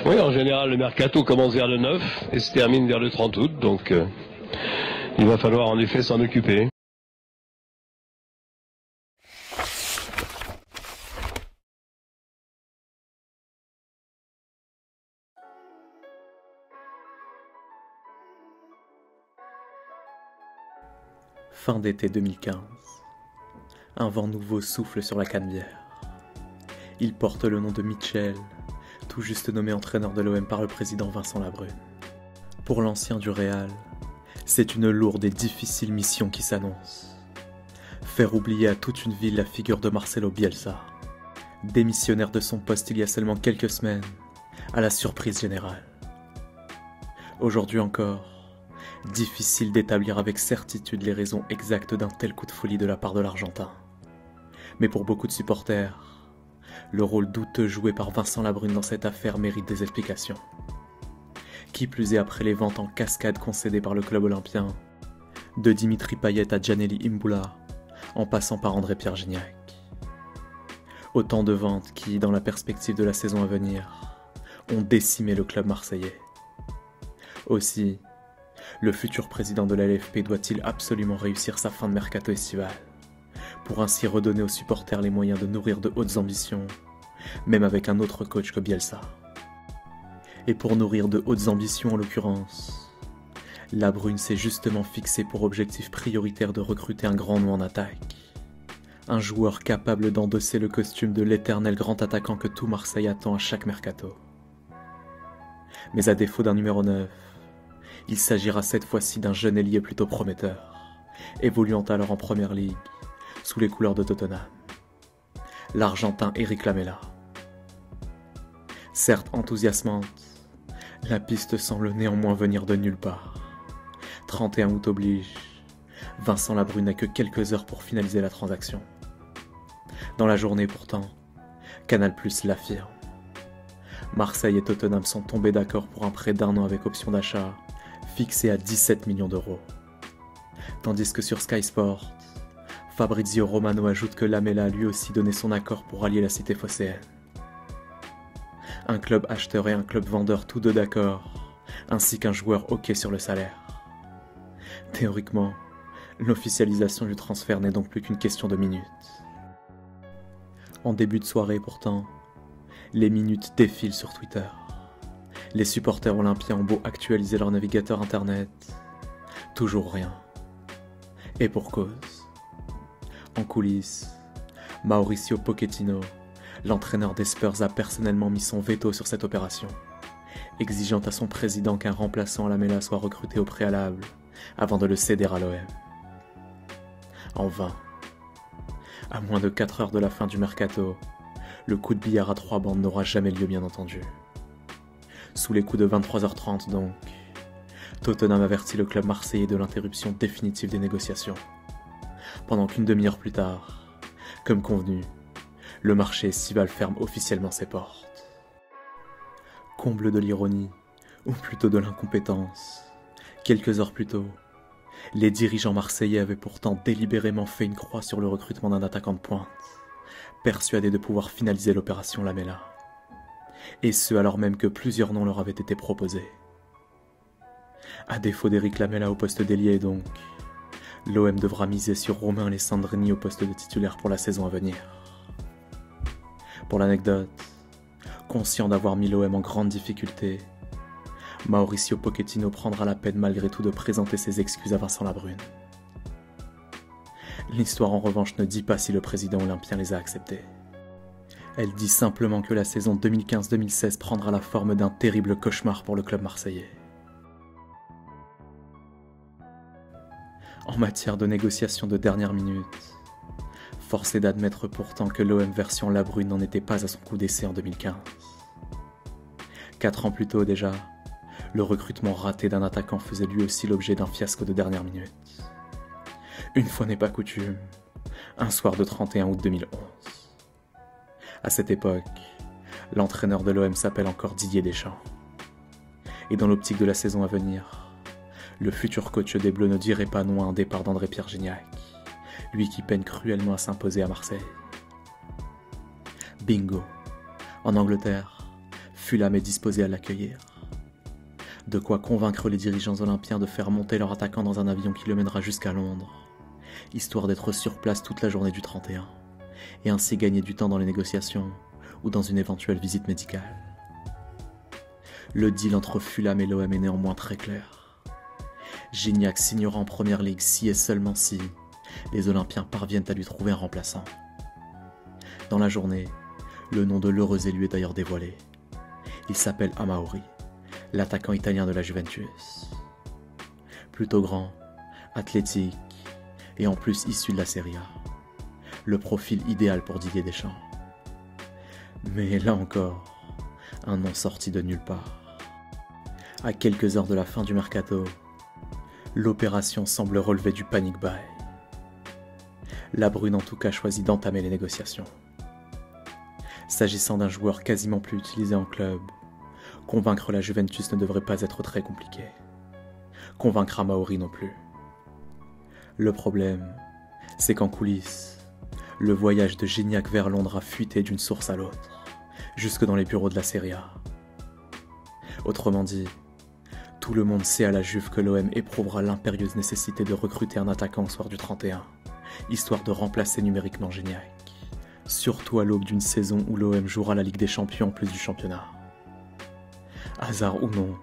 Oui, en général, le mercato commence vers le 9 et se termine vers le 30 août, donc il va falloir en effet s'en occuper. Fin d'été 2015. Un vent nouveau souffle sur la Canebière. Il porte le nom de Mitchell, tout juste nommé entraîneur de l'OM par le président Vincent Labrune. Pour l'ancien du Real, c'est une lourde et difficile mission qui s'annonce. Faire oublier à toute une ville la figure de Marcelo Bielsa, démissionnaire de son poste il y a seulement quelques semaines, à la surprise générale. Aujourd'hui encore, difficile d'établir avec certitude les raisons exactes d'un tel coup de folie de la part de l'Argentin. Mais pour beaucoup de supporters, le rôle douteux joué par Vincent Labrune dans cette affaire mérite des explications. Qui plus est après les ventes en cascade concédées par le club olympien, de Dimitri Payet à Gianelli Imbula, en passant par André-Pierre Gignac. Autant de ventes qui, dans la perspective de la saison à venir, ont décimé le club marseillais. Aussi, le futur président de la LFP doit-il absolument réussir sa fin de mercato estival, pour ainsi redonner aux supporters les moyens de nourrir de hautes ambitions, même avec un autre coach que Bielsa. Et pour nourrir de hautes ambitions en l'occurrence, Labrune s'est justement fixé pour objectif prioritaire de recruter un grand nom en attaque. Un joueur capable d'endosser le costume de l'éternel grand attaquant que tout Marseille attend à chaque mercato. Mais à défaut d'un numéro 9, il s'agira cette fois-ci d'un jeune ailier plutôt prometteur, évoluant alors en première ligue, sous les couleurs de Tottenham. L'Argentin Eric Lamela. Certes enthousiasmante, la piste semble néanmoins venir de nulle part. 31 août oblige, Vincent Labrune n'a que quelques heures pour finaliser la transaction. Dans la journée pourtant, Canal+ l'affirme. Marseille et Tottenham sont tombés d'accord pour un prêt d'1 an avec option d'achat, fixé à 17 millions d'euros. Tandis que sur Sky Sport, Fabrizio Romano ajoute que Lamela a lui aussi donné son accord pour allier la cité phocéenne. Un club acheteur et un club vendeur tous deux d'accord, ainsi qu'un joueur OK sur le salaire. Théoriquement, l'officialisation du transfert n'est donc plus qu'une question de minutes. En début de soirée pourtant, les minutes défilent sur Twitter. Les supporters olympiens ont beau actualiser leur navigateur internet, toujours rien. Et pour cause. En coulisses, Mauricio Pochettino, l'entraîneur des Spurs, a personnellement mis son veto sur cette opération, exigeant à son président qu'un remplaçant à Lamela soit recruté au préalable avant de le céder à l'OM. En vain. À moins de 4 heures de la fin du mercato, le coup de billard à 3 bandes n'aura jamais lieu bien entendu. Sous les coups de 23h30 donc, Tottenham avertit le club marseillais de l'interruption définitive des négociations. Pendant qu'une demi-heure plus tard, comme convenu, le marché estival ferme officiellement ses portes. Comble de l'ironie, ou plutôt de l'incompétence, quelques heures plus tôt, les dirigeants marseillais avaient pourtant délibérément fait une croix sur le recrutement d'un attaquant de pointe, persuadés de pouvoir finaliser l'opération Lamela. Et ce alors même que plusieurs noms leur avaient été proposés. À défaut d'Eric Lamela au poste d'ailier donc, l'OM devra miser sur Romain Alessandrini au poste de titulaire pour la saison à venir. Pour l'anecdote, conscient d'avoir mis l'OM en grande difficulté, Mauricio Pochettino prendra la peine malgré tout de présenter ses excuses à Vincent Labrune. L'histoire en revanche ne dit pas si le président olympien les a acceptées. Elle dit simplement que la saison 2015-2016 prendra la forme d'un terrible cauchemar pour le club marseillais. En matière de négociations de dernière minute, force est d'admettre pourtant que l'OM version Labrune n'en était pas à son coup d'essai en 2015. 4 ans plus tôt déjà, le recrutement raté d'un attaquant faisait lui aussi l'objet d'un fiasco de dernière minute. Une fois n'est pas coutume, un soir de 31 août 2011. À cette époque, l'entraîneur de l'OM s'appelle encore Didier Deschamps. Et dans l'optique de la saison à venir, le futur coach des Bleus ne dirait pas non à un départ d'André-Pierre Gignac, lui qui peine cruellement à s'imposer à Marseille. Bingo. En Angleterre, Fulham est disposé à l'accueillir. De quoi convaincre les dirigeants olympiens de faire monter leur attaquant dans un avion qui le mènera jusqu'à Londres, histoire d'être sur place toute la journée du 31, et ainsi gagner du temps dans les négociations ou dans une éventuelle visite médicale. Le deal entre Fulham et l'OM est néanmoins très clair. Gignac signera en première ligue si et seulement si les Olympiens parviennent à lui trouver un remplaçant. Dans la journée, le nom de l'heureux élu est d'ailleurs dévoilé. Il s'appelle Amauri, l'attaquant italien de la Juventus. Plutôt grand, athlétique et en plus issu de la Serie A. Le profil idéal pour Didier Deschamps. Mais là encore, un nom sorti de nulle part. À quelques heures de la fin du mercato, l'opération semble relever du panic buy. La Brune en tout cas choisit d'entamer les négociations. S'agissant d'un joueur quasiment plus utilisé en club, convaincre la Juventus ne devrait pas être très compliqué. Convaincre Amauri non plus. Le problème, c'est qu'en coulisses, le voyage de Gignac vers Londres a fuité d'une source à l'autre, jusque dans les bureaux de la Serie A. Autrement dit, tout le monde sait à la Juve que l'OM éprouvera l'impérieuse nécessité de recruter un attaquant au soir du 31, histoire de remplacer numériquement Gignac. Surtout à l'aube d'une saison où l'OM jouera la Ligue des Champions en plus du championnat. Hasard ou non,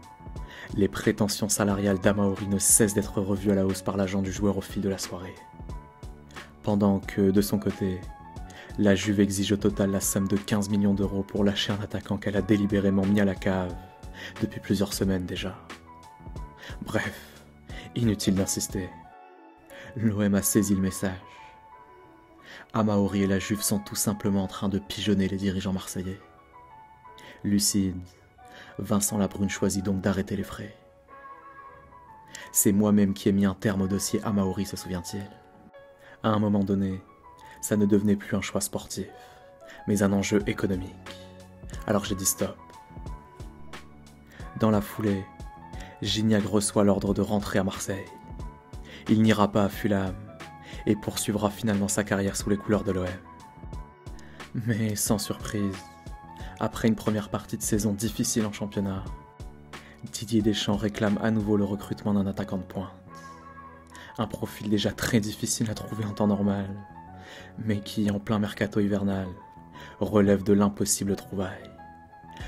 les prétentions salariales d'Amauri ne cessent d'être revues à la hausse par l'agent du joueur au fil de la soirée. Pendant que, de son côté, la Juve exige au total la somme de 15 millions d'euros pour lâcher un attaquant qu'elle a délibérément mis à la cave depuis plusieurs semaines déjà. Bref, inutile d'insister. L'OM a saisi le message. Amauri et la Juve sont tout simplement en train de pigeonner les dirigeants marseillais. Lucide, Vincent Labrune choisit donc d'arrêter les frais. C'est moi-même qui ai mis un terme au dossier Amauri, se souvient-il. À un moment donné, ça ne devenait plus un choix sportif, mais un enjeu économique. Alors j'ai dit stop. Dans la foulée, Gignac reçoit l'ordre de rentrer à Marseille. Il n'ira pas à Fulham et poursuivra finalement sa carrière sous les couleurs de l'OM. Mais sans surprise, après une première partie de saison difficile en championnat, Didier Deschamps réclame à nouveau le recrutement d'un attaquant de pointe. Un profil déjà très difficile à trouver en temps normal, mais qui, en plein mercato hivernal, relève de l'impossible trouvaille,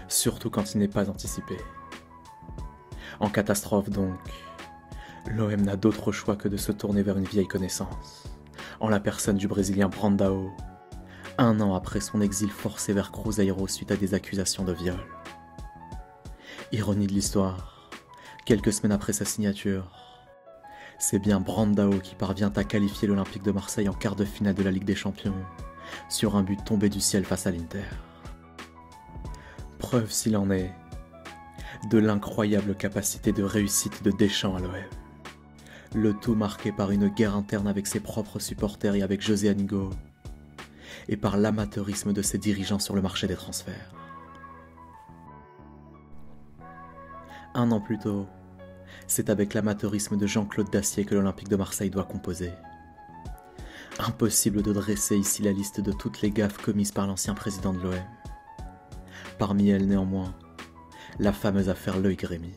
surtout quand il n'est pas anticipé. En catastrophe donc, l'OM n'a d'autre choix que de se tourner vers une vieille connaissance, en la personne du Brésilien Brandao, un an après son exil forcé vers Cruzeiro suite à des accusations de viol. Ironie de l'histoire, quelques semaines après sa signature, c'est bien Brandao qui parvient à qualifier l'Olympique de Marseille en quart de finale de la Ligue des Champions, sur un but tombé du ciel face à l'Inter. Preuve s'il en est, de l'incroyable capacité de réussite de Deschamps à l'OM. Le tout marqué par une guerre interne avec ses propres supporters et avec José Anigo, et par l'amateurisme de ses dirigeants sur le marché des transferts. Un an plus tôt, c'est avec l'amateurisme de Jean-Claude Dacier que l'Olympique de Marseille doit composer. Impossible de dresser ici la liste de toutes les gaffes commises par l'ancien président de l'OM. Parmi elles, néanmoins, la fameuse affaire Loïc Rémy.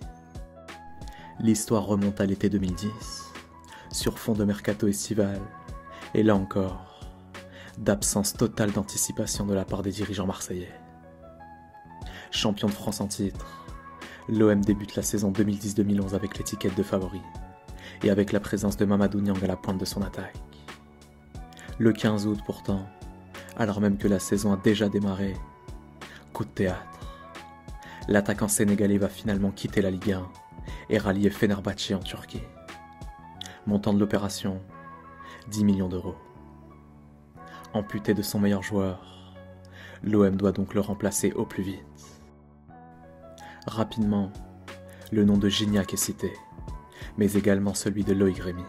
L'histoire remonte à l'été 2010, sur fond de mercato estival, et là encore, d'absence totale d'anticipation de la part des dirigeants marseillais. Champion de France en titre, l'OM débute la saison 2010-2011 avec l'étiquette de favori, et avec la présence de Mamadou Niang à la pointe de son attaque. Le 15 août pourtant, alors même que la saison a déjà démarré, coup de théâtre. L'attaquant sénégalais va finalement quitter la Ligue 1 et rallier Fenerbahçe en Turquie. Montant de l'opération, 10 millions d'euros. Amputé de son meilleur joueur, l'OM doit donc le remplacer au plus vite. Rapidement, le nom de Gignac est cité, mais également celui de Loïc Rémy.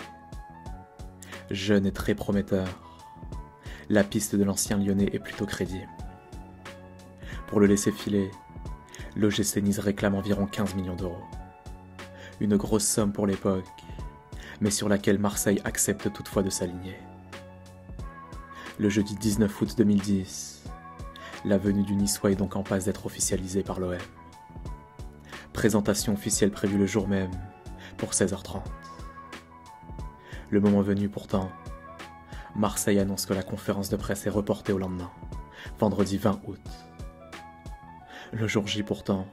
Jeune et très prometteur, la piste de l'ancien Lyonnais est plutôt crédible. Pour le laisser filer, l'OGC Nice réclame environ 15 millions d'euros. Une grosse somme pour l'époque, mais sur laquelle Marseille accepte toutefois de s'aligner. Le jeudi 19 août 2010, la venue du Niçois est donc en passe d'être officialisée par l'OM. Présentation officielle prévue le jour même, pour 16h30. Le moment venu pourtant, Marseille annonce que la conférence de presse est reportée au lendemain, vendredi 20 août. Le jour J pourtant,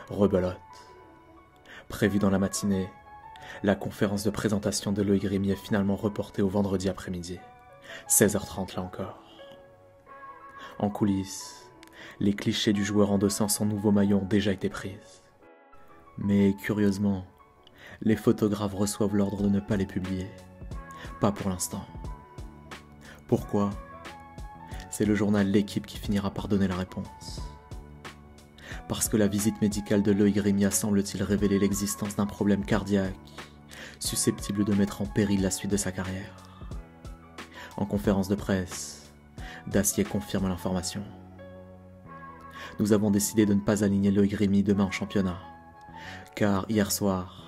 rebelote. Prévu dans la matinée, la conférence de présentation de Loïc Rémy est finalement reportée au vendredi après-midi, 16h30 là encore. En coulisses, les clichés du joueur endossant son nouveau maillot ont déjà été pris. Mais curieusement, les photographes reçoivent l'ordre de ne pas les publier. Pas pour l'instant. Pourquoi ? C'est le journal L'Équipe qui finira par donner la réponse. Parce que la visite médicale de Loïc Rémy a semble-t-il révélé l'existence d'un problème cardiaque susceptible de mettre en péril la suite de sa carrière. En conférence de presse, Dacier confirme l'information. Nous avons décidé de ne pas aligner Loïc Rémy demain en championnat. Car hier soir,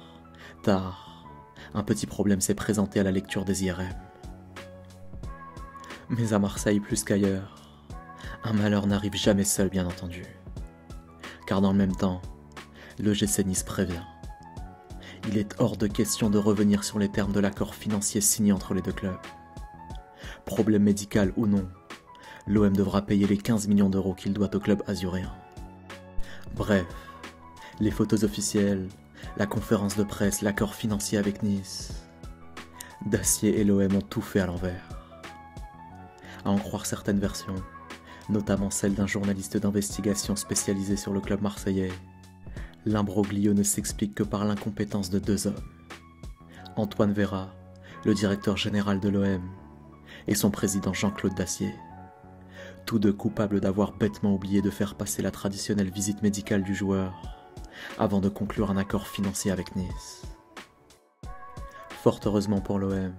tard, un petit problème s'est présenté à la lecture des IRM. Mais à Marseille plus qu'ailleurs, un malheur n'arrive jamais seul bien entendu. Car dans le même temps, le GC Nice prévient. Il est hors de question de revenir sur les termes de l'accord financier signé entre les deux clubs. Problème médical ou non, l'OM devra payer les 15 millions d'euros qu'il doit au club azuréen. Bref, les photos officielles, la conférence de presse, l'accord financier avec Nice. Dacier et l'OM ont tout fait à l'envers. À en croire certaines versions, notamment celle d'un journaliste d'investigation spécialisé sur le club marseillais, l'imbroglio ne s'explique que par l'incompétence de deux hommes. Antoine Vera, le directeur général de l'OM, et son président Jean-Claude Dacier. Tous deux coupables d'avoir bêtement oublié de faire passer la traditionnelle visite médicale du joueur avant de conclure un accord financier avec Nice. Fort heureusement pour l'OM,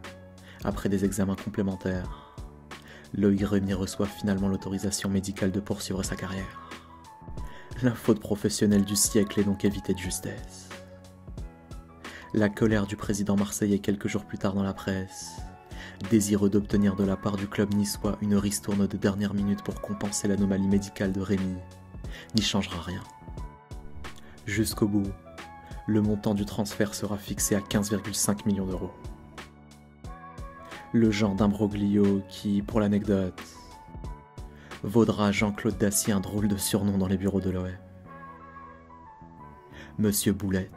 après des examens complémentaires, Loïc Rémy reçoit finalement l'autorisation médicale de poursuivre sa carrière. La faute professionnelle du siècle est donc évitée de justesse. La colère du président marseillais quelques jours plus tard dans la presse, désireux d'obtenir de la part du club niçois une ristourne de dernière minute pour compenser l'anomalie médicale de Rémy, n'y changera rien. Jusqu'au bout, le montant du transfert sera fixé à 15,5 millions d'euros. Le genre d'imbroglio qui, pour l'anecdote, vaudra à Jean-Claude Dacier un drôle de surnom dans les bureaux de l'OM. Monsieur Boulette.